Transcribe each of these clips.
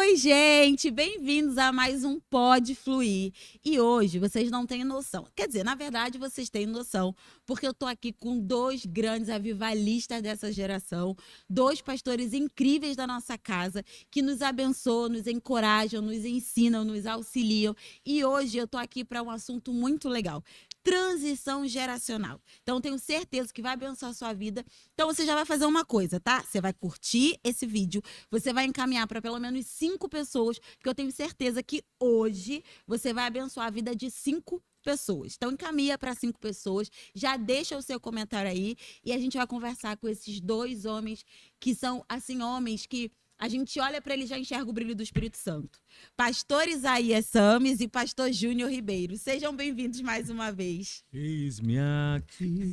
Oi, gente! Bem-vindos a mais um Pode Fluir. E hoje vocês não têm noção. Quer dizer, na verdade, vocês têm noção, porque eu tô aqui com dois grandes avivalistas dessa geração, dois pastores incríveis da nossa casa, que nos abençoam, nos encorajam, nos ensinam, nos auxiliam. E hoje eu tô aqui para um assunto muito legal. Transição geracional. Então, tenho certeza que vai abençoar a sua vida. Então, você já vai fazer uma coisa, tá? Você vai curtir esse vídeo, você vai encaminhar para pelo menos 5 pessoas, porque eu tenho certeza que hoje você vai abençoar a vida de 5 pessoas. Então, encaminha para 5 pessoas, já deixa o seu comentário aí e a gente vai conversar com esses dois homens que são, assim, homens que a gente olha para ele e já enxerga o brilho do Espírito Santo. Pastor Isaías Sames e pastor Júnior Ribeiro. Sejam bem-vindos mais uma vez. Eis-me aqui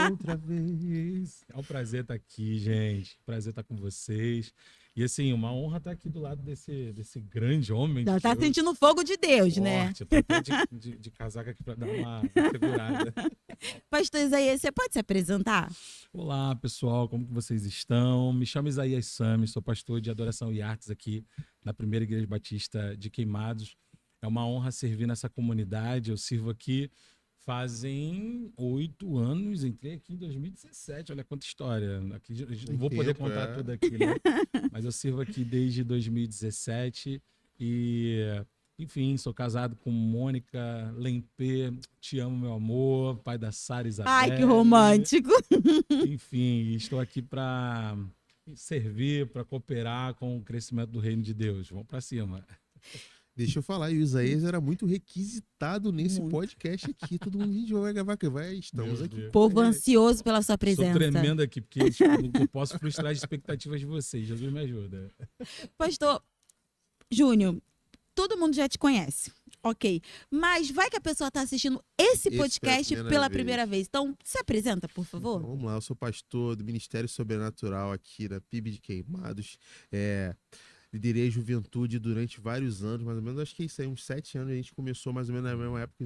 outra vez. É um prazer estar aqui, gente. Prazer estar com vocês. E assim, uma honra estar aqui do lado desse grande homem. Já tá sentindo o fogo de Deus, forte. né? Eu tô até de casaca aqui para dar uma segurada. Pastor Isaías, você pode se apresentar? Olá, pessoal, como que vocês estão? Me chamo Isaías Sames, sou pastor de adoração e artes aqui na Primeira Igreja Batista de Queimados. É uma honra servir nessa comunidade. Eu sirvo aqui fazem 8 anos, entrei aqui em 2017, olha quanta história. Aqui, não vou poder contar tudo aqui, né? Mas eu sirvo aqui desde 2017 e, enfim, sou casado com Mônica Lempê, te amo, meu amor, pai da Sara Isabel. Ai, que romântico! Enfim, estou aqui para servir, para cooperar com o crescimento do reino de Deus. Vamos para cima. Deixa eu falar, e o Isaías era muito requisitado nesse podcast aqui. Todo mundo, a gente vai gravar, estamos aqui. Povo ansioso pela sua presença. Sou tremendo aqui, porque não posso frustrar as expectativas de vocês. Jesus me ajuda. Pastor Júnior, todo mundo já te conhece, ok. Mas vai que a pessoa está assistindo esse podcast pela primeira vez. Então, se apresenta, por favor. Então, vamos lá, eu sou pastor do Ministério Sobrenatural aqui na PIB de Queimados. Liderei a juventude durante vários anos, mais ou menos, acho que é isso aí, uns 7 anos, a gente começou mais ou menos na mesma época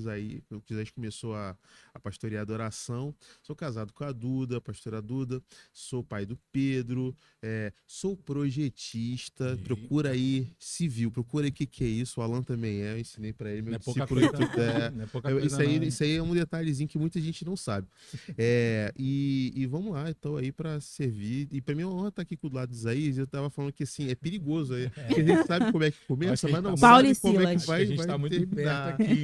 que a gente começou a pastorear a adoração. Sou casado com a Duda, pastora Duda, sou pai do Pedro, sou projetista, procura aí civil, procura aí o que é isso, o Alan também eu ensinei pra ele, meu discípulo. Isso aí é um detalhezinho que muita gente não sabe. E vamos lá, então aí pra servir, e pra mim é uma honra estar aqui com o lado do Isaías. Eu tava falando que assim, é perigoso, porque a gente sabe como é que começa, mas não sabe como é que vai. A gente tá muito perto aqui,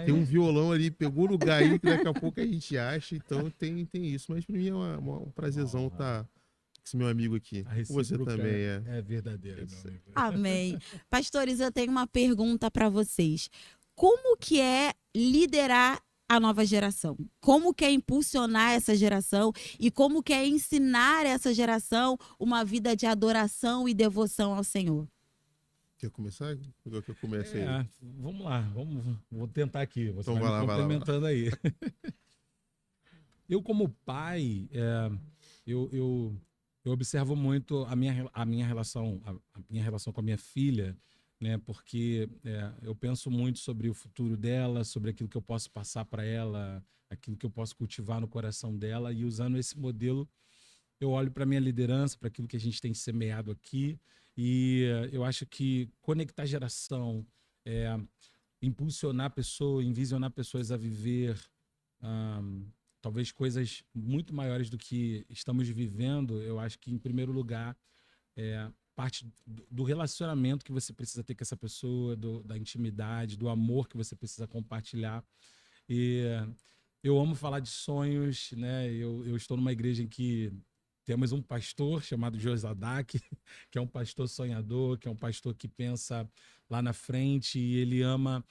Tem um violão ali, pegou lugar aí que daqui a pouco a gente acha, então tem isso. Mas pra mim é um prazerzão estar com esse meu amigo aqui. Com você também é verdadeiro, meu amigo. Amém. Pastores, eu tenho uma pergunta para vocês. Como que é liderar a nova geração? Como que é impulsionar essa geração e como que é ensinar essa geração uma vida de adoração e devoção ao Senhor? Quer começar? Eu que eu comece aí. Vamos lá, vou tentar aqui. Você então vai me complementando aí. Eu, como pai, eu observo muito a minha relação com a minha filha, né? Porque eu penso muito sobre o futuro dela, sobre aquilo que eu posso passar para ela, aquilo que eu posso cultivar no coração dela, e usando esse modelo, eu olho para a minha liderança, para aquilo que a gente tem semeado aqui, e eu acho que conectar geração, impulsionar pessoas, envisionar pessoas a viver talvez coisas muito maiores do que estamos vivendo. Eu acho que, em primeiro lugar, parte do relacionamento que você precisa ter com essa pessoa, da intimidade, do amor que você precisa compartilhar. E eu amo falar de sonhos, né? Eu estou numa igreja em que temos um pastor chamado Josadak, que é um pastor sonhador, que é um pastor que pensa lá na frente, e ele ama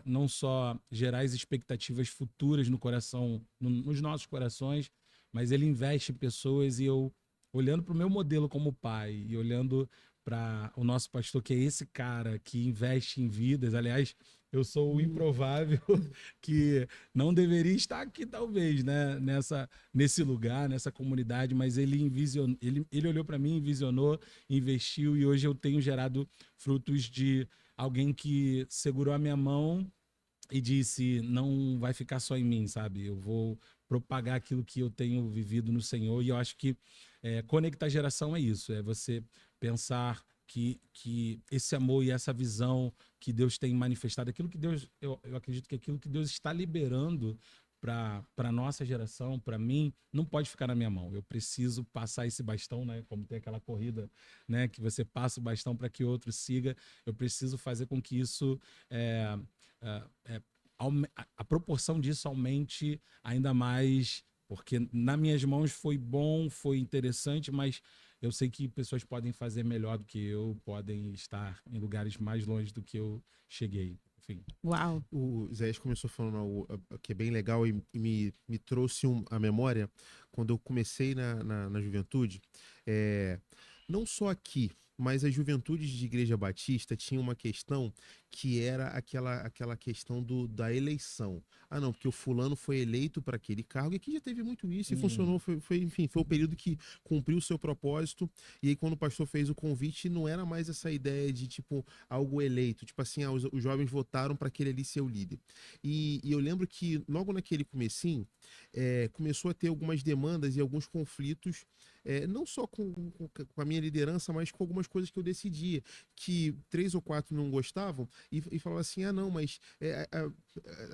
não só gerar as expectativas futuras no coração, nos nossos corações, mas ele investe em pessoas. E eu, olhando para o meu modelo como pai e olhando para o nosso pastor, que é esse cara que investe em vidas. Aliás, eu sou o improvável que não deveria estar aqui, talvez, né? Nesse lugar, nessa comunidade, mas ele olhou para mim, envisionou, investiu, e hoje eu tenho gerado frutos de alguém que segurou a minha mão e disse: não vai ficar só em mim, sabe? Eu vou propagar aquilo que eu tenho vivido no Senhor. E eu acho que conectar geração é isso, é você pensar que esse amor e essa visão que Deus tem manifestado, aquilo que Deus, eu acredito que aquilo que Deus está liberando para a nossa geração, para mim, não pode ficar na minha mão. Eu preciso passar esse bastão, né? Como tem aquela corrida, né? Que você passa o bastão para que outro siga. Eu preciso fazer com que isso, a proporção disso aumente ainda mais, porque nas minhas mãos foi bom, foi interessante, mas eu sei que pessoas podem fazer melhor do que eu, podem estar em lugares mais longe do que eu cheguei. Enfim. Uau. O Isaías começou falando algo que é bem legal e me trouxe a memória quando eu comecei na juventude. Não só aqui, mas as juventudes de Igreja Batista tinham uma questão que era aquela questão da eleição. Ah, não, porque o fulano foi eleito para aquele cargo, e aqui já teve muito isso, e funcionou, enfim, foi o período que cumpriu o seu propósito, e aí quando o pastor fez o convite, não era mais essa ideia de, tipo, algo eleito, tipo assim, os jovens votaram para aquele ali ser o líder. E eu lembro que logo naquele comecinho, começou a ter algumas demandas e alguns conflitos, não só com a minha liderança, mas com algumas coisas que eu decidia, que 3 ou 4 não gostavam, e falava assim, ah não, mas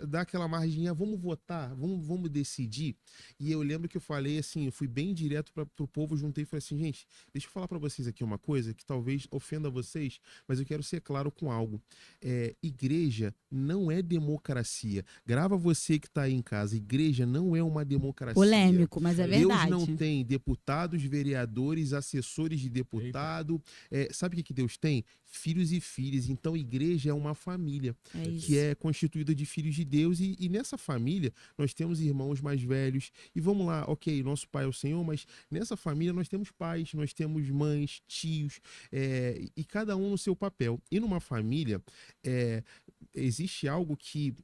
dá aquela margem, vamos votar, vamos decidir. E eu lembro que eu falei assim, eu fui bem direto pro povo, juntei e falei assim, gente, deixa eu falar para vocês aqui uma coisa que talvez ofenda vocês, mas eu quero ser claro com algo. Igreja não é democracia. Grava você que tá aí em casa, igreja não é uma democracia. Polêmico, mas é verdade. Deus não tem deputados, vereadores, assessores de deputado. Sabe o que Deus tem? Filhos e filhas. Então, igreja é uma família que é constituída de filhos de Deus. E nessa família, nós temos irmãos mais velhos. E vamos lá, ok, nosso pai é o Senhor, mas nessa família nós temos pais, nós temos mães, tios, e cada um no seu papel. E numa família, existe algo que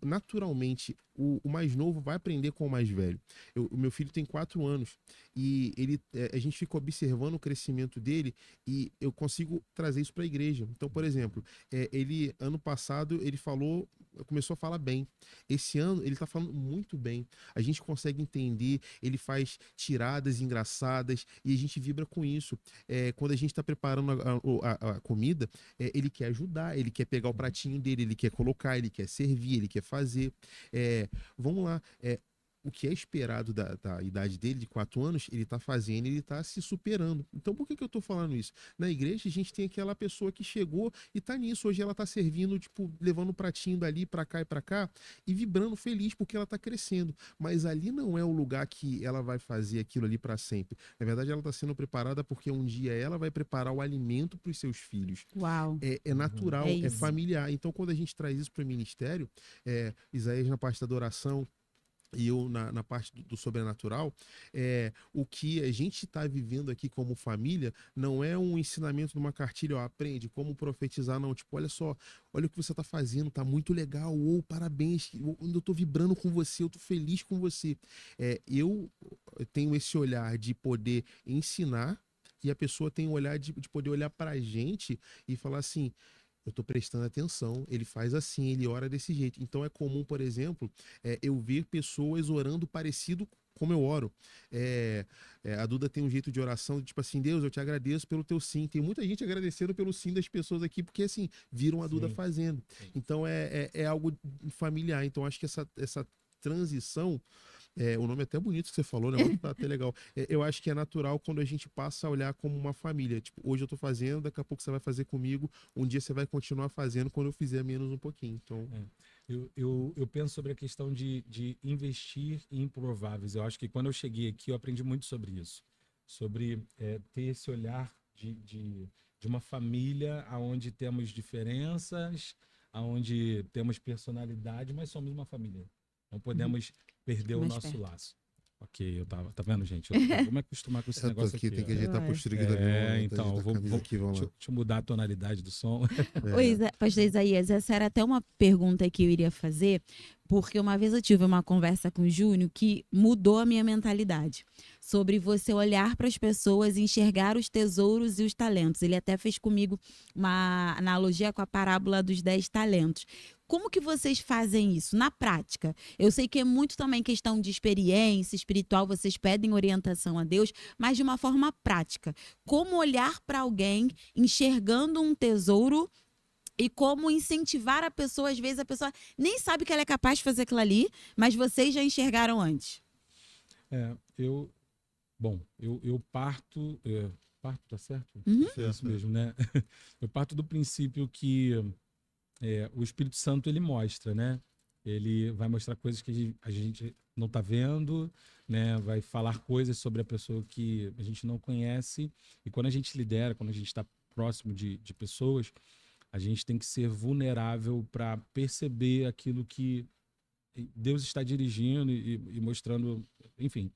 naturalmente o mais novo vai aprender com o mais velho. O meu filho tem 4 anos e a gente fica observando o crescimento dele e eu consigo trazer isso para a igreja. Então, por exemplo, ano passado ele começou a falar bem. Esse ano ele está falando muito bem. A gente consegue entender, ele faz tiradas engraçadas e a gente vibra com isso. Quando a gente está preparando a comida, ele quer ajudar, ele quer pegar o pratinho dele, ele quer colocar, ele quer servir, ele quer fazer. Vamos lá, o que é esperado da idade dele, de 4 anos, ele tá fazendo, ele tá se superando. Então, por que eu tô falando isso? Na igreja, a gente tem aquela pessoa que chegou e tá nisso. Hoje ela tá servindo, tipo, levando o pratinho dali pra cá e vibrando feliz porque ela tá crescendo. Mas ali não é o lugar que ela vai fazer aquilo ali pra sempre. Na verdade, ela tá sendo preparada porque um dia ela vai preparar o alimento pros seus filhos. Uau. É natural, é isso. familiar. Então, quando a gente traz isso pro ministério, Isaías na parte da adoração, e eu na parte do sobrenatural, o que a gente está vivendo aqui como família não é um ensinamento de uma cartilha, aprende como profetizar, não. Tipo, olha só, olha o que você está fazendo, tá muito legal, parabéns, eu estou vibrando com você, eu estou feliz com você. Eu tenho esse olhar de poder ensinar e a pessoa tem o olhar de poder olhar para a gente e falar assim, eu estou prestando atenção, ele faz assim, ele ora desse jeito. Então é comum, por exemplo, eu ver pessoas orando parecido como eu oro. A Duda tem um jeito de oração, tipo assim, Deus, eu te agradeço pelo teu sim. Tem muita gente agradecendo pelo sim das pessoas aqui, porque assim, viram a Duda fazendo. Então é algo familiar. Então acho que essa transição, o nome é até bonito que você falou, né? Mas tá até legal. Eu acho que é natural quando a gente passa a olhar como uma família. Tipo, hoje eu tô fazendo, daqui a pouco você vai fazer comigo, um dia você vai continuar fazendo quando eu fizer menos um pouquinho. Então... Eu penso sobre a questão de investir em improváveis. Eu acho que quando eu cheguei aqui, eu aprendi muito sobre isso. Sobre ter esse olhar de uma família onde temos diferenças, onde temos personalidade, mas somos uma família. Não podemos perder o nosso laço. Ok, tá vendo, gente? Vou me acostumar com esse negócio aqui. Tem que ajeitar a postura aqui também. Então, deixa eu mudar a tonalidade do som. Pastor Isaías, essa era até uma pergunta que eu iria fazer, porque uma vez eu tive uma conversa com o Júnior que mudou a minha mentalidade sobre você olhar para as pessoas e enxergar os tesouros e os talentos. Ele até fez comigo uma analogia com a parábola dos 10 talentos. Como que vocês fazem isso na prática? Eu sei que é muito também questão de experiência espiritual, vocês pedem orientação a Deus, mas de uma forma prática. Como olhar para alguém enxergando um tesouro e como incentivar a pessoa, às vezes a pessoa nem sabe que ela é capaz de fazer aquilo ali, mas vocês já enxergaram antes. É, eu parto, tá certo? Uhum. É isso mesmo, né? Eu parto do princípio que o Espírito Santo, ele mostra, né? Ele vai mostrar coisas que a gente não está vendo, né? Vai falar coisas sobre a pessoa que a gente não conhece. E quando a gente lidera, quando a gente está próximo de pessoas, a gente tem que ser vulnerável para perceber aquilo que Deus está dirigindo e mostrando, enfim.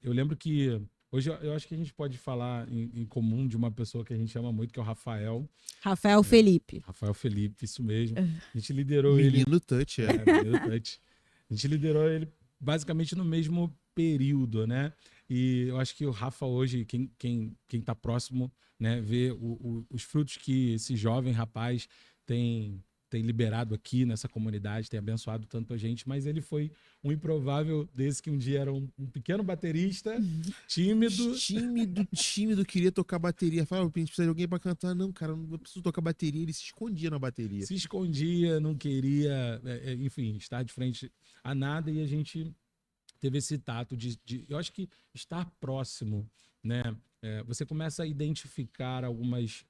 Eu lembro que hoje eu acho que a gente pode falar em comum de uma pessoa que a gente ama muito, que é o Rafael. Rafael Felipe. Rafael Felipe, isso mesmo. A gente liderou Menino touch, Menino touch. A gente liderou ele basicamente no mesmo período, né? E eu acho que o Rafa hoje, quem tá próximo, né, vê os frutos que esse jovem rapaz tem liberado aqui nessa comunidade, tem abençoado tanto a gente, mas ele foi um improvável desse que um dia era um pequeno baterista, tímido. Tímido, queria tocar bateria. Falava, a gente precisa de alguém pra cantar. Não, cara, eu preciso tocar bateria. Ele se escondia na bateria. Se escondia, não queria, enfim, estar de frente a nada, e a gente teve esse tato eu acho que estar próximo, né? Você começa a identificar alguns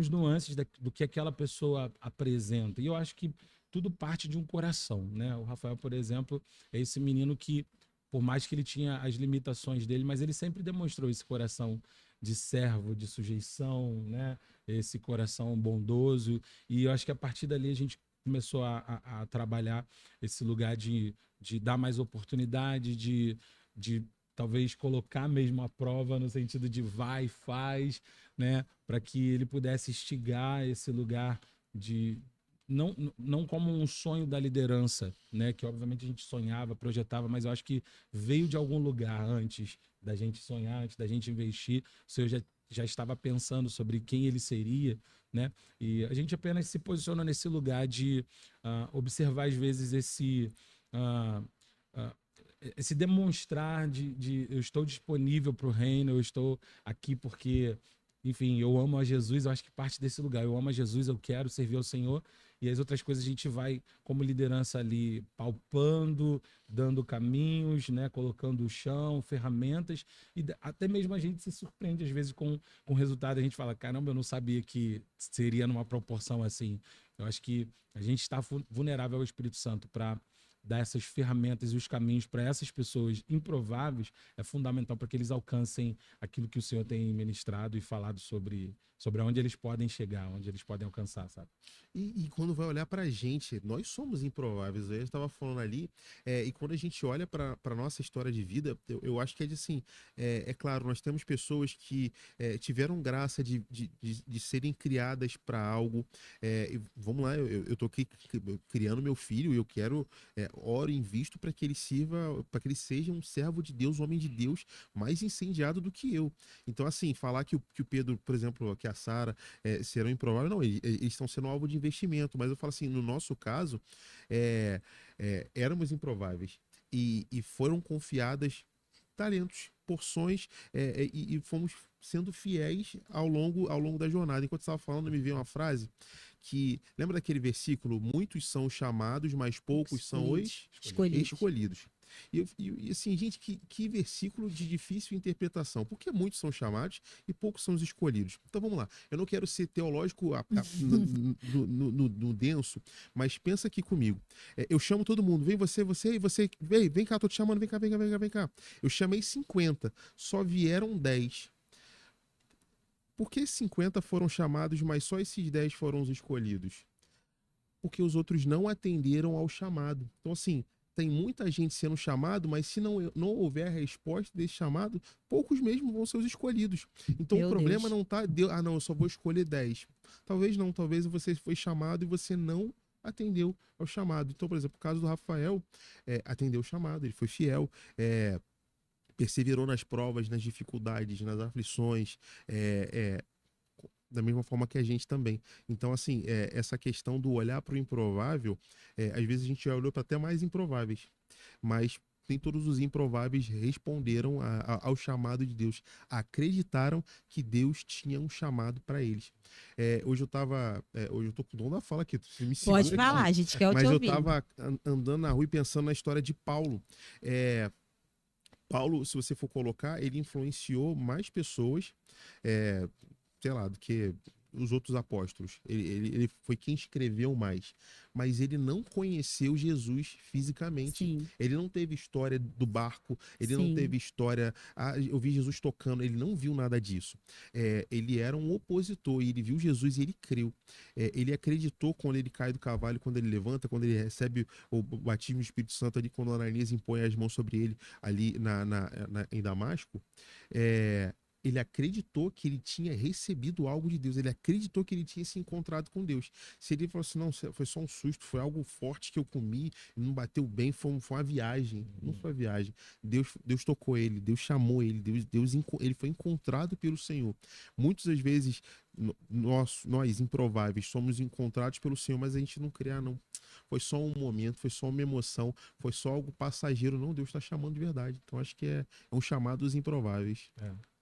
nuances do que aquela pessoa apresenta. E eu acho que tudo parte de um coração, né? O Rafael, por exemplo, é esse menino que, por mais que ele tinha as limitações dele, mas ele sempre demonstrou esse coração de servo, de sujeição, né? Esse coração bondoso. E eu acho que a partir dali a gente começou a trabalhar esse lugar de dar mais oportunidade, de talvez colocar mesmo a prova no sentido de vai, faz, né? Para que ele pudesse instigar esse lugar de não como um sonho da liderança, né? Que obviamente a gente sonhava, projetava, mas eu acho que veio de algum lugar antes da gente sonhar, antes da gente investir. O Senhor já estava pensando sobre quem ele seria, né? E a gente apenas se posiciona nesse lugar de observar às vezes esse demonstrar de eu estou disponível para o reino, eu estou aqui porque, enfim, eu amo a Jesus. Eu acho que parte desse lugar, eu amo a Jesus, eu quero servir ao Senhor, e as outras coisas a gente vai como liderança ali palpando, dando caminhos, né, colocando o chão, ferramentas, e até mesmo a gente se surpreende às vezes com o resultado. A gente fala, caramba, eu não sabia que seria numa proporção assim. Eu acho que a gente está vulnerável ao Espírito Santo para dar essas ferramentas e os caminhos para essas pessoas improváveis. É fundamental para que eles alcancem aquilo que o Senhor tem ministrado e falado sobre onde eles podem chegar, onde eles podem alcançar, sabe? E quando vai olhar pra gente, nós somos improváveis. Eu estava falando ali, e quando a gente olha pra nossa história de vida, eu acho que é de assim, é claro, nós temos pessoas que tiveram graça de serem criadas para algo. E vamos lá, eu tô aqui criando meu filho e eu quero, oro e invisto para que ele sirva, para que ele seja um servo de Deus, um homem de Deus, mais incendiado do que eu. Então, assim, falar que o Pedro, por exemplo, que a Sara serão improváveis, não, eles estão sendo alvo de investimento, mas eu falo assim, no nosso caso, éramos improváveis e foram confiadas talentos, porções, e fomos sendo fiéis ao longo da jornada. Enquanto você estava falando, me veio uma frase que, lembra daquele versículo? Muitos são os chamados, mas poucos são os escolhidos. E assim, gente, que versículo de difícil interpretação. Porque muitos são chamados e poucos são os escolhidos. Então vamos lá. Eu não quero ser teológico no denso, mas pensa aqui comigo. Eu chamo todo mundo. Vem você e você. Vem cá, tô te chamando. Vem cá, vem cá, vem cá, vem cá. Eu chamei 50, só vieram 10. Por que 50 foram chamados, mas só esses 10 foram os escolhidos? Porque os outros não atenderam ao chamado. Então, assim, tem muita gente sendo chamado, mas se não houver a resposta desse chamado, poucos mesmo vão ser os escolhidos. Então, o problema não tá... não, eu só vou escolher 10. Talvez não, talvez você foi chamado e você não atendeu ao chamado. Então, por exemplo, o caso do Rafael, atendeu o chamado, ele foi fiel, perseverou nas provas, nas dificuldades, nas aflições, da mesma forma que a gente também. Então, assim, essa questão do olhar para o improvável, às vezes a gente já olhou para até mais improváveis, mas nem todos os improváveis responderam ao chamado de Deus, acreditaram que Deus tinha um chamado para eles. Hoje eu tô com o dom da fala aqui, você me segura Pode falar, aqui. a gente quer te Mas eu ouvir. estava andando na rua e pensando na história de Paulo. Paulo, se você for colocar, ele influenciou mais pessoas, sei lá, do que os outros apóstolos. Ele foi quem escreveu mais. Mas ele não conheceu Jesus fisicamente. Sim, Ele não teve história do barco, ele não sim, teve história. Eu vi Jesus tocando, ele não viu nada disso. Ele era um opositor e ele viu Jesus e ele creu. Ele acreditou quando ele cai do cavalo, quando ele levanta, quando ele recebe o batismo do Espírito Santo ali, quando Ananias impõe as mãos sobre ele ali em Damasco. Ele acreditou que ele tinha recebido algo de Deus, ele acreditou que ele tinha se encontrado com Deus. Se ele falou assim, não, foi só um susto, foi algo forte que eu comi, não bateu bem, foi uma viagem. Não foi uma viagem. Deus tocou ele, Deus chamou ele, ele foi encontrado pelo Senhor. Muitas das vezes, nós improváveis, somos encontrados pelo Senhor, mas a gente não crê, não. Foi só um momento, foi só uma emoção, foi só algo passageiro. Não, Deus está chamando de verdade. Então, acho que é um chamado dos improváveis.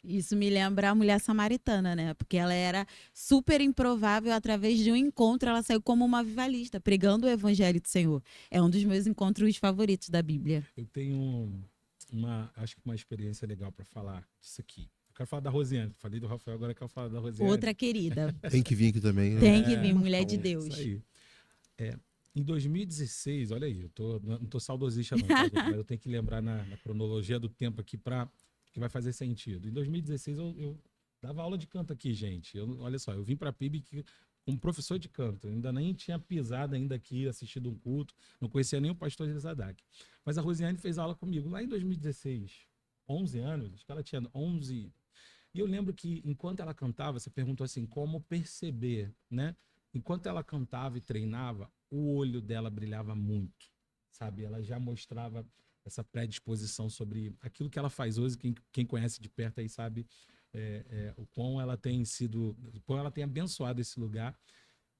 Isso me lembra a mulher samaritana, né? Porque ela era super improvável, através de um encontro, ela saiu como uma avivalista, pregando o evangelho do Senhor. É um dos meus encontros favoritos da Bíblia. Eu tenho acho que uma experiência legal para falar disso aqui. Eu quero falar da Rosiane. Falei do Rafael, agora eu quero falar da Rosiane. Outra querida. Tem que vir aqui também. Né? Tem que vir, mulher de Então, Deus. Isso aí. Em 2016, olha aí, não tô saudosista não, tá, gente? Mas eu tenho que lembrar na cronologia do tempo aqui que vai fazer sentido. Em 2016 eu dava aula de canto aqui, gente. Olha só, eu vim para a PIB como professor de canto. Eu ainda nem tinha pisado ainda aqui, assistido um culto, não conhecia nem o pastor Elisadak. Mas a Rosiane fez aula comigo lá em 2016, 11 anos, acho que ela tinha 11. E eu lembro que enquanto ela cantava, você perguntou assim, como perceber, né? Enquanto ela cantava e treinava, o olho dela brilhava muito, sabe? Ela já mostrava essa predisposição sobre aquilo que ela faz hoje. Quem conhece de perto aí sabe o quão ela tem sido, o quão ela tem abençoado esse lugar.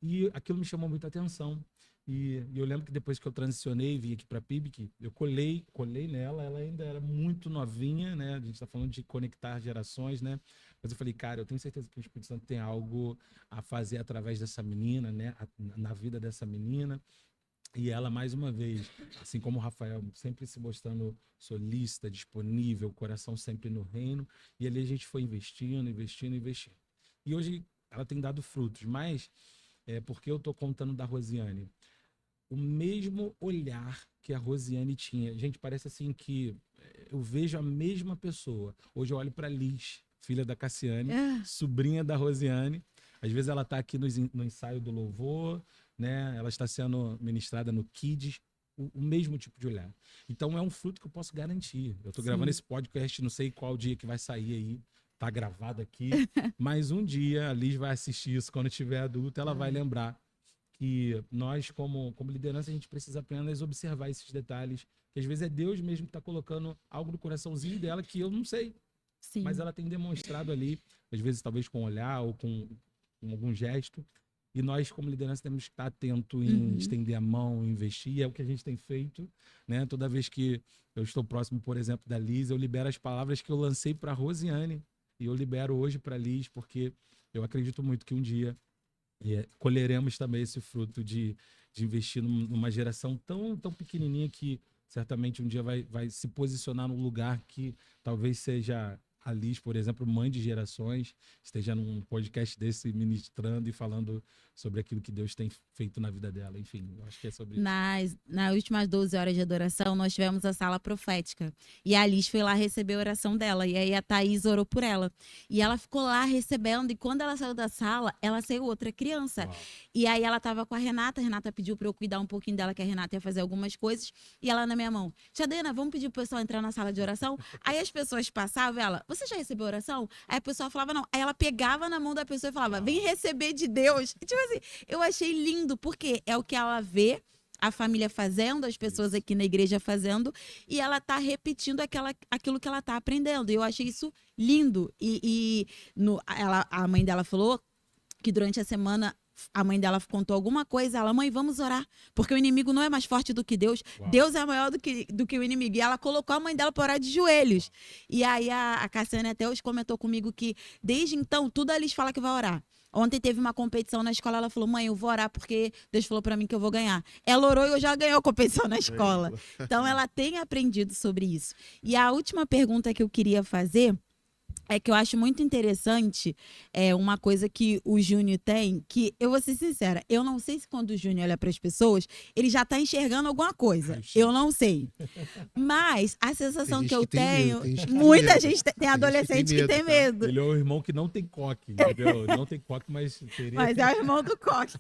E aquilo me chamou muita atenção. E eu lembro que depois que eu transicionei e vim aqui para a PIB, eu colei nela, ela ainda era muito novinha, né? A gente está falando de conectar gerações, né? Mas eu falei, cara, eu tenho certeza que o Espírito Santo tem algo a fazer através dessa menina, né? Na vida dessa menina. E ela, mais uma vez, assim como o Rafael, sempre se mostrando solícita, disponível, coração sempre no reino. E ali a gente foi investindo. E hoje ela tem dado frutos, mas porque eu estou contando da Rosiane. O mesmo olhar que a Rosiane tinha. Gente, parece assim que eu vejo a mesma pessoa. Hoje eu olho para Liz, filha da Cassiane, sobrinha da Rosiane. Às vezes ela está aqui no ensaio do louvor, né? Ela está sendo ministrada no Kids, o mesmo tipo de olhar. Então é um fruto que eu posso garantir. Eu estou gravando esse podcast, não sei qual dia que vai sair aí, tá gravado aqui, mas um dia a Liz vai assistir isso, quando tiver adulta, ela vai lembrar que nós, como liderança, a gente precisa apenas observar esses detalhes, que às vezes é Deus mesmo que está colocando algo no coraçãozinho dela que eu não sei. Sim. Mas ela tem demonstrado ali, às vezes talvez com olhar ou com algum gesto, e nós como liderança temos que estar atento em estender a mão, investir, e é o que a gente tem feito, né? Toda vez que eu estou próximo, por exemplo, da Liz, eu libero as palavras que eu lancei para a Rosiane, e eu libero hoje para a Liz, porque eu acredito muito que um dia colheremos também esse fruto de investir numa geração tão pequenininha que certamente um dia vai se posicionar num lugar que talvez seja a Liz, por exemplo, mãe de gerações, esteja num podcast desse ministrando e falando sobre aquilo que Deus tem feito na vida dela. Enfim, eu acho que é sobre isso. Nas últimas 12 horas de adoração, nós tivemos a sala profética. E a Liz foi lá receber a oração dela. E aí a Thaís orou por ela. E ela ficou lá recebendo. E quando ela saiu da sala, ela saiu outra criança. Uau. E aí ela tava com a Renata. A Renata pediu para eu cuidar um pouquinho dela, que a Renata ia fazer algumas coisas. E ela na minha mão: Tia Dena, vamos pedir pro pessoal entrar na sala de oração? Aí as pessoas passavam, ela: você já recebeu oração? Aí a pessoa falava não. Aí ela pegava na mão da pessoa e falava: vem receber de Deus. Tipo assim, eu achei lindo, porque é o que ela vê a família fazendo, as pessoas aqui na igreja fazendo, e ela tá repetindo aquilo que ela tá aprendendo. E eu achei isso lindo. A mãe dela falou que durante a semana a mãe dela contou alguma coisa, ela, mãe, vamos orar, porque o inimigo não é mais forte do que Deus, Uau. Deus é maior do que o inimigo. E ela colocou a mãe dela para orar de joelhos. E aí a Cassiane até hoje comentou comigo que desde então, tudo a Liz fala que vai orar. Ontem teve uma competição na escola, ela falou, mãe, eu vou orar porque Deus falou para mim que eu vou ganhar. Ela orou e eu já ganhou a competição na escola. Então ela tem aprendido sobre isso. E a última pergunta que eu queria fazer é que eu acho muito interessante uma coisa que o Júnior tem, que eu vou ser sincera, eu não sei se quando o Júnior olha para as pessoas, ele já está enxergando alguma coisa. Raio-x. Eu não sei. Mas a sensação gente que eu que tem tenho, medo, tem gente que tem muita medo. gente tem Tem gente que tem adolescente que tem medo, tá? medo. Ele é o irmão que não tem coque, entendeu? Não tem coque, mas teria. Mas é o irmão do Coque.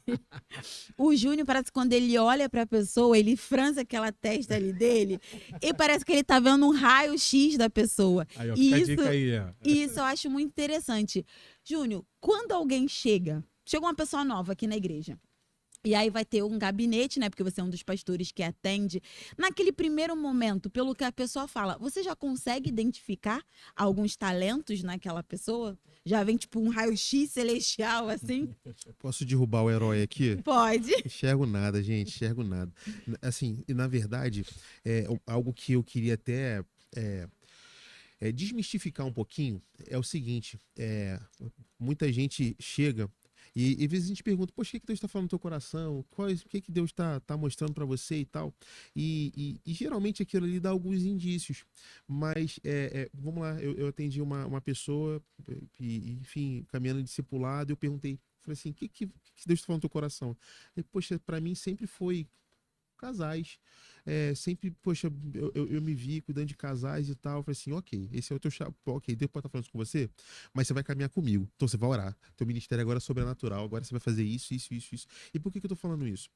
O Júnior parece que quando ele olha para a pessoa, ele franze aquela testa ali dele e parece que ele tá vendo um raio-x da pessoa. Aí, ó, E fica a isso, dica aí, ó. e isso eu acho muito interessante. Júnior, quando alguém chega uma pessoa nova aqui na igreja, e aí vai ter um gabinete, né? Porque você é um dos pastores que atende. Naquele primeiro momento, pelo que a pessoa fala, você já consegue identificar alguns talentos naquela pessoa? Já vem tipo um raio-x celestial, assim? Posso derrubar o herói aqui? Pode. Enxergo nada, gente, enxergo nada. Assim, e na verdade, algo que eu queria até desmistificar um pouquinho é o seguinte: muita gente chega e às vezes a gente pergunta, poxa, o que Deus está falando no teu coração? O que Deus está mostrando para você e tal? E geralmente aquilo ali dá alguns indícios. Mas, vamos lá, eu atendi uma pessoa, enfim, caminhando em discipulado, eu perguntei, falei assim, o que Deus está falando no teu coração? E, poxa, para mim sempre foi casais. Sempre, poxa, eu me vi cuidando de casais e tal. Eu falei assim, ok, esse é o teu chapa. Ok, Deus pode estar falando isso com você, mas você vai caminhar comigo. Então você vai orar. Teu ministério agora é sobrenatural. Agora você vai fazer isso, isso, isso, isso. E por que eu tô falando isso?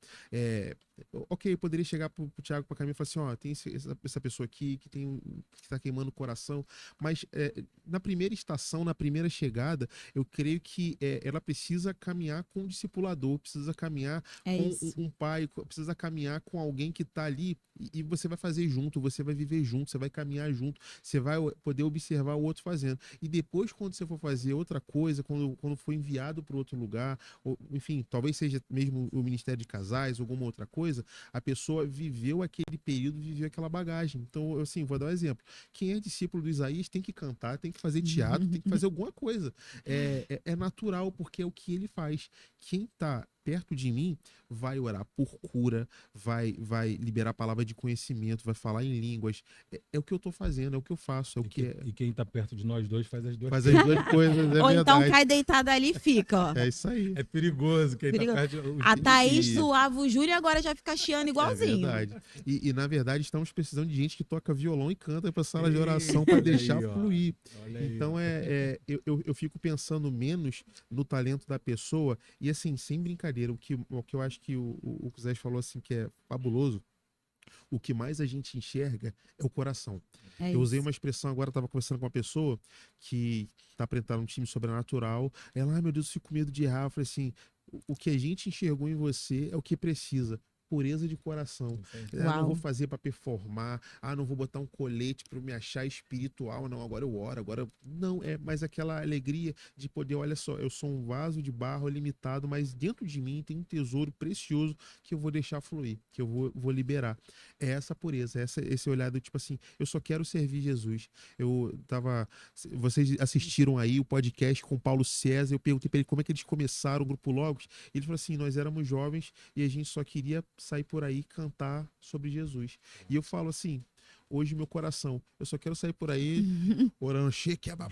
Ok, eu poderia chegar pro Thiago, pra Camila e falar assim, ó, tem essa pessoa aqui que tá queimando o coração. Mas na primeira estação, na primeira chegada, eu creio que ela precisa caminhar com um discipulador, precisa caminhar com um pai, precisa caminhar com alguém que tá ali e você vai fazer junto, você vai viver junto, você vai caminhar junto, você vai poder observar o outro fazendo. E depois, quando você for fazer outra coisa, quando for enviado para outro lugar, ou, enfim, talvez seja mesmo o Ministério de Casais, alguma outra coisa, a pessoa viveu aquele período, viveu aquela bagagem. Então, assim, vou dar um exemplo. Quem é discípulo do Isaías tem que cantar, tem que fazer teatro, tem que fazer alguma coisa. É natural, porque é o que ele faz. Quem tá perto de mim vai orar por cura, vai liberar a palavra de conhecimento, vai falar em línguas. É o que eu tô fazendo, é o que eu faço, é o que é. E quem tá perto de nós dois faz as duas Faz coisas. as duas coisas, é Ou verdade. então cai deitado ali e fica, ó. É isso aí. É perigoso quem Perigoso. tá perto de... A Thaís E- zoava o Júnior e agora já fica chiando É igualzinho. verdade. E na verdade estamos precisando de gente que toca violão e canta para sala de oração Olha para deixar aí, ó. fluir. Olha aí, Então ó. eu fico pensando menos no talento da pessoa e assim, sem brincadeira, o que eu acho que o Zé falou assim que é fabuloso, o que mais a gente enxerga é o coração. É Eu usei isso. uma expressão agora, estava conversando com uma pessoa que está apresentando um time sobrenatural. Ela, ai meu Deus, eu fico com medo de errar. Eu falei assim, o que a gente enxergou em você é o que precisa. Pureza de coração. Não vou fazer para performar. Não vou botar um colete para me achar espiritual. Não, agora eu oro. Não, é mais aquela alegria de poder, olha só, eu sou um vaso de barro limitado, mas dentro de mim tem um tesouro precioso que eu vou deixar fluir, que eu vou liberar. É essa pureza, esse olhar do tipo assim, eu só quero servir Jesus. Vocês assistiram aí o podcast com Paulo César, eu perguntei para ele como é que eles começaram o Grupo Logos. Ele falou assim, nós éramos jovens e a gente só queria sair por aí e cantar sobre Jesus. E eu falo assim, hoje meu coração, eu só quero sair por aí orando, receba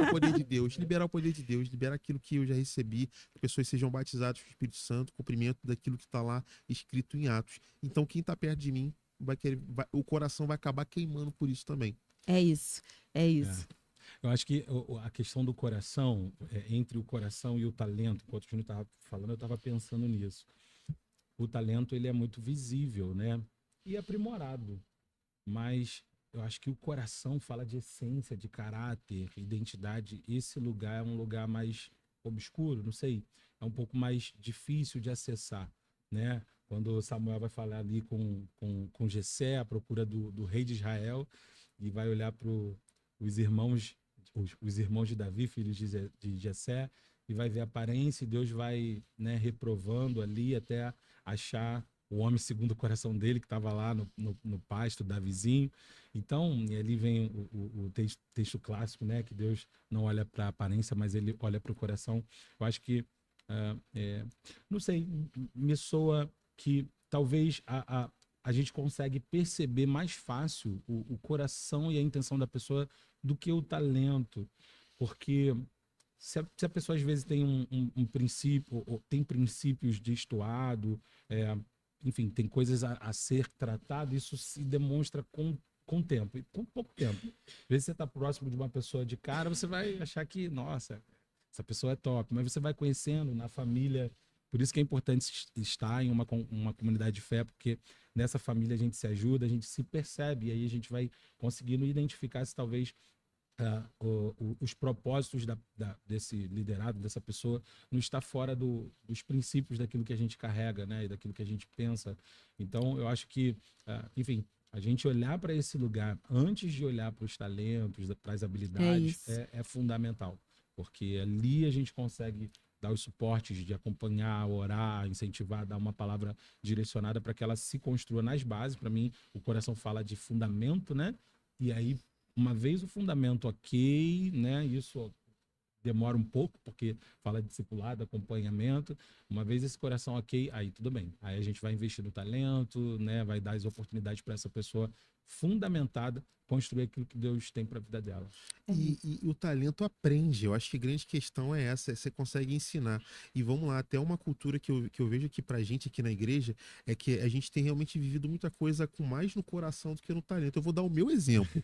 o poder de Deus, liberar o poder de Deus, liberar aquilo que eu já recebi, que pessoas sejam batizadas com o Espírito Santo, cumprimento daquilo que está lá escrito em Atos. Então quem está perto de mim, o coração vai acabar queimando por isso também. É isso. É isso. Eu acho que a questão do coração, entre o coração e o talento, enquanto o Júnior estava falando, eu estava pensando nisso. O talento, ele é muito visível, né? E aprimorado. Mas eu acho que o coração fala de essência, de caráter, identidade. Esse lugar é um lugar mais obscuro, não sei. É um pouco mais difícil de acessar, né? Quando Samuel vai falar ali com Jessé, à procura do rei de Israel, e vai olhar para os irmãos de Davi, filhos de Jessé, e vai ver a aparência, e Deus vai, né, reprovando ali até achar o homem segundo o coração dele, que estava lá no pasto da vizinho. Então, e ali vem o texto clássico, né, que Deus não olha para a aparência, mas ele olha para o coração. Eu acho que, não sei, me soa que talvez a gente consegue perceber mais fácil o coração e a intenção da pessoa do que o talento. Porque se a pessoa às vezes tem um princípio, ou tem princípios destoado, enfim, tem coisas a ser tratado, isso se demonstra com o tempo, e com pouco tempo. Às vezes você está próximo de uma pessoa de cara, você vai achar que, nossa, essa pessoa é top, mas você vai conhecendo na família. Por isso que é importante estar em uma comunidade de fé, porque nessa família a gente se ajuda, a gente se percebe, e aí a gente vai conseguindo identificar se talvez os propósitos desse liderado, dessa pessoa, não está fora dos princípios daquilo que a gente carrega, né, e daquilo que a gente pensa. Então, eu acho que, enfim, a gente olhar para esse lugar antes de olhar para os talentos, para as habilidades, é fundamental, porque ali a gente consegue dar os suportes de acompanhar, orar, incentivar, dar uma palavra direcionada para que ela se construa nas bases. Para mim, o coração fala de fundamento, né? E aí, uma vez o fundamento ok, né? Isso demora um pouco, porque fala de discipulado, acompanhamento. Uma vez esse coração ok, aí tudo bem. Aí a gente vai investir no talento, né? Vai dar as oportunidades para essa pessoa fundamentada construir aquilo que Deus tem para a vida dela. E o talento aprende. Eu acho que a grande questão é essa, você consegue ensinar. E vamos lá, até uma cultura que eu vejo aqui pra gente, aqui na igreja, é que a gente tem realmente vivido muita coisa com mais no coração do que no talento. Eu vou dar o meu exemplo.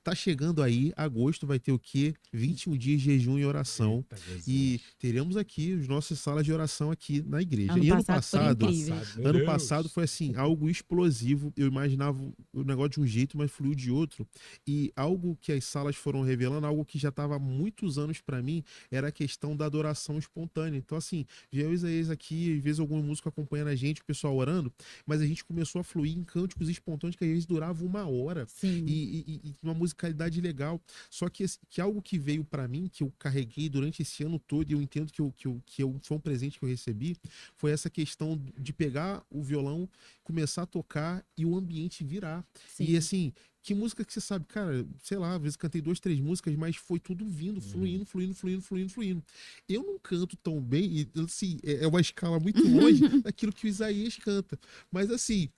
Tá chegando aí, agosto, vai ter o quê? 21 dias de jejum e oração. Eita, E teremos aqui as nossas salas de oração aqui na igreja. Ano E ano passado passado, ano passado foi assim, algo explosivo. Eu imaginava o negócio de um jeito, mas fluiu de outro. E algo que as salas foram revelando, algo que já estava há muitos anos para mim, era a questão da adoração espontânea. Então, assim, eu e Isaías aqui, às vezes algum músico acompanhando a gente, o pessoal orando, mas a gente começou a fluir em cânticos espontâneos que às vezes duravam 1 hora. Sim. E uma musicalidade legal. Só que algo que veio para mim, que eu carreguei durante esse ano todo, e eu entendo que foi um presente que eu recebi, foi essa questão de pegar o violão, começar a tocar e o ambiente virar. Sim. E assim, que música que você sabe? Cara, sei lá, às vezes cantei 2, 3 músicas, mas foi tudo vindo, fluindo. Eu não canto tão bem, e assim, é uma escala muito longe daquilo que o Isaías canta. Mas assim,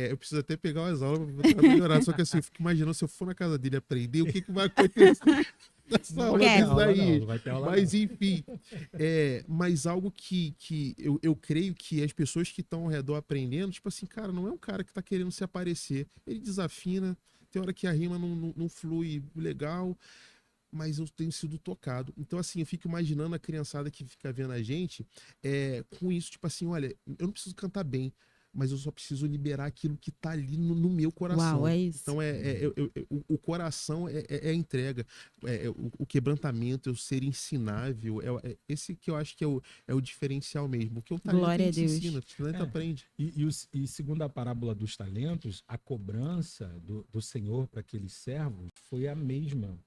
eu preciso até pegar umas aulas pra melhorar. Só que assim, eu fico imaginando, se eu for na casa dele aprender, o que vai acontecer nessa aula disso daí. Mas enfim, mas algo que eu creio que as pessoas que estão ao redor aprendendo, tipo assim, cara, não é um cara que tá querendo se aparecer. Ele desafina, tem hora que a rima não flui legal, mas eu tenho sido tocado. Então, assim, eu fico imaginando a criançada que fica vendo a gente com isso, tipo assim, olha, eu não preciso cantar bem, mas eu só preciso liberar aquilo que tá ali no meu coração. Uau, é isso. Então, o coração é a entrega, o quebrantamento, é o ser ensinável, esse que eu acho que é o diferencial mesmo. Porque o talento Glória a gente a Deus. ensina, o talento aprende. E segundo a parábola dos talentos, a cobrança do Senhor para aqueles servos foi a mesma,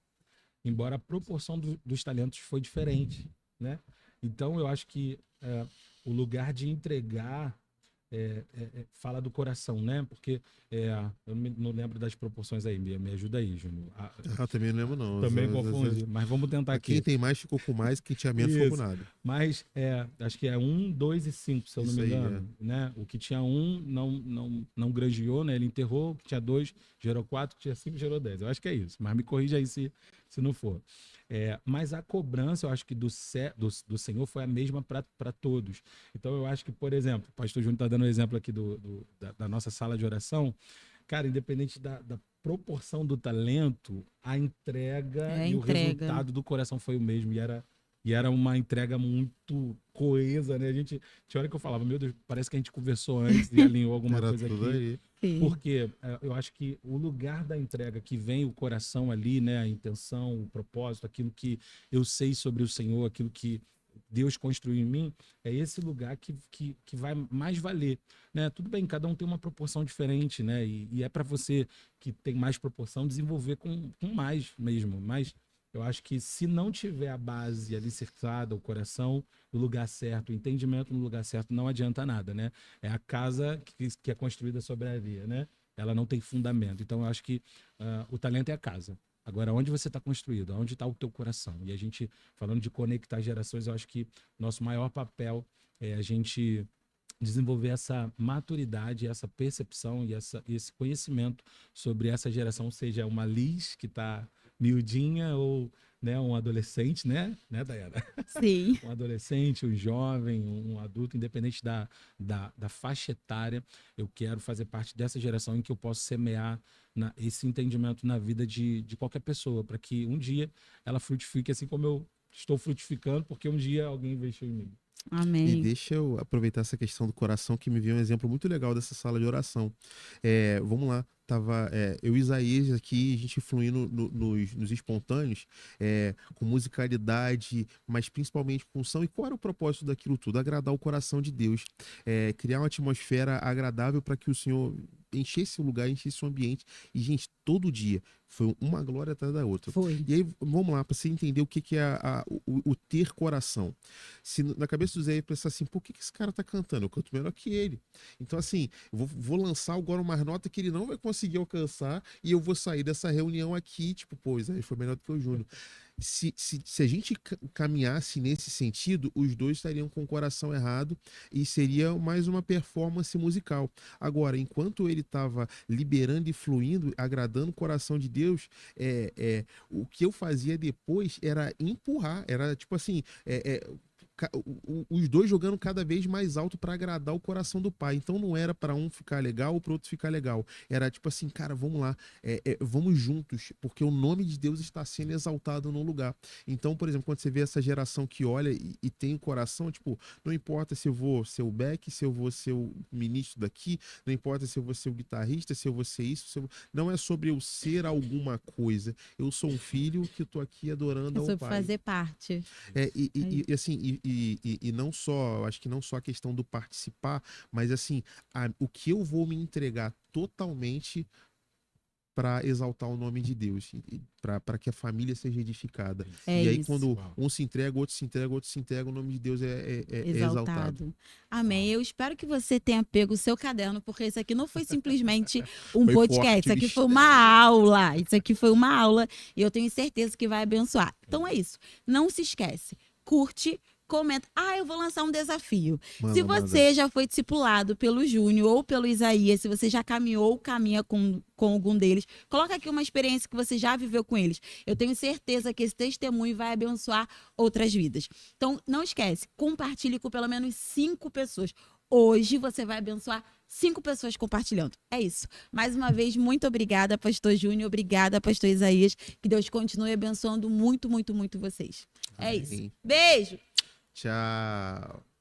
embora a proporção dos talentos foi diferente, né? Então, eu acho que o lugar de entregar fala do coração, né? Porque eu não lembro das proporções aí, me ajuda aí, Júnior. Também não lembro, não. Também confundi, mas vamos tentar aqui. Quem tem mais ficou com mais, quem tinha menos ficou com nada. Mas acho que é 1, 2 e 5, se eu não me engano. Né? O que tinha 1 não granjeou, né? Ele enterrou, o que tinha 2 gerou 4, o que tinha 5 gerou 10. Eu acho que é isso, mas me corrija aí se não for. Mas a cobrança, eu acho que do Senhor foi a mesma para todos. Então, eu acho que, por exemplo, o pastor Júnior está dando um exemplo aqui da nossa sala de oração. Cara, independente da proporção do talento, a entrega e o resultado do coração foi o mesmo. E era uma entrega muito coesa, né? Tinha hora que eu falava, meu Deus, parece que a gente conversou antes e alinhou alguma coisa aqui. Aí. Porque eu acho que o lugar da entrega que vem o coração ali, né? A intenção, o propósito, aquilo que eu sei sobre o Senhor, aquilo que Deus construiu em mim, é esse lugar que vai mais valer, né? Tudo bem, cada um tem uma proporção diferente, né? E é para você que tem mais proporção desenvolver com mais mesmo, mas Eu acho que se não tiver a base alicerçada, o coração no lugar certo, o entendimento no lugar certo, não adianta nada, né? É a casa que é construída sobre a areia, né? Ela não tem fundamento. Então, eu acho que o talento é a casa. Agora, onde você está construído? Onde está o teu coração? E a gente, falando de conectar gerações, eu acho que nosso maior papel é a gente desenvolver essa maturidade, essa percepção e esse conhecimento sobre essa geração, seja uma Liz que está miudinha ou, né, um adolescente, né, Dayana? Sim. Um adolescente, um jovem, um adulto, independente da faixa etária, eu quero fazer parte dessa geração em que eu posso semear esse entendimento na vida de qualquer pessoa, para que um dia ela frutifique assim como eu estou frutificando, porque um dia alguém investiu em mim. E Amém. deixa eu aproveitar essa questão do coração, que me veio um exemplo muito legal dessa sala de oração. Vamos lá, tava eu e Isaías aqui, a gente fluindo nos espontâneos, com musicalidade, mas principalmente com som. E qual era o propósito daquilo tudo? Agradar o coração de Deus, criar uma atmosfera agradável para que o Senhor enchesse o lugar, enchesse o ambiente. E, gente, todo dia foi uma glória atrás da outra. Foi. E aí, vamos lá, para você entender o que é o ter coração. Se na cabeça do Zé pensar assim, por que esse cara tá cantando? Eu canto melhor que ele. Então, assim, eu vou lançar agora uma nota que ele não vai conseguir alcançar e eu vou sair dessa reunião aqui, tipo, pô, Zé foi melhor do que o Júnior. Se a gente caminhasse nesse sentido, os dois estariam com o coração errado e seria mais uma performance musical. Agora, enquanto ele estava liberando e fluindo, agradando o coração de Deus, o que eu fazia depois era empurrar, era tipo assim, os dois jogando cada vez mais alto para agradar o coração do pai. Então não era para um ficar legal ou para outro ficar legal. Era tipo assim, cara, vamos lá, vamos juntos, porque o nome de Deus está sendo exaltado no lugar. Então, por exemplo, quando você vê essa geração que olha e tem o coração, tipo, não importa se eu vou ser o Beck, se eu vou ser o ministro daqui, não importa se eu vou ser o guitarrista, se eu vou ser isso, não é sobre eu ser alguma coisa. Eu sou um filho que eu tô aqui adorando ao É sobre pai. fazer parte. E não só, acho que não só a questão do participar, mas assim, o que eu vou me entregar totalmente para exaltar o nome de Deus, para que a família seja edificada. É e aí, isso. quando um se entrega, outro se entrega, outro se entrega, o nome de Deus é exaltado. Amém. Eu espero que você tenha pego o seu caderno, porque isso aqui não foi simplesmente um Foi podcast, forte, isso aqui foi mistério. uma aula. Isso aqui foi uma aula e eu tenho certeza que vai abençoar. Então é isso. Não se esquece. Curte, comenta. Eu vou lançar um desafio. Se você já foi discipulado pelo Júnior ou pelo Isaías, se você já caminhou ou caminha com algum deles, coloca aqui uma experiência que você já viveu com eles. Eu tenho certeza que esse testemunho vai abençoar outras vidas. Então, não esquece, compartilhe com pelo menos 5 pessoas. Hoje você vai abençoar 5 pessoas compartilhando. É isso. Mais uma vez, muito obrigada, pastor Júnior. Obrigada, pastor Isaías. Que Deus continue abençoando muito, muito, muito vocês. É isso. Amém. Beijo! Tchau.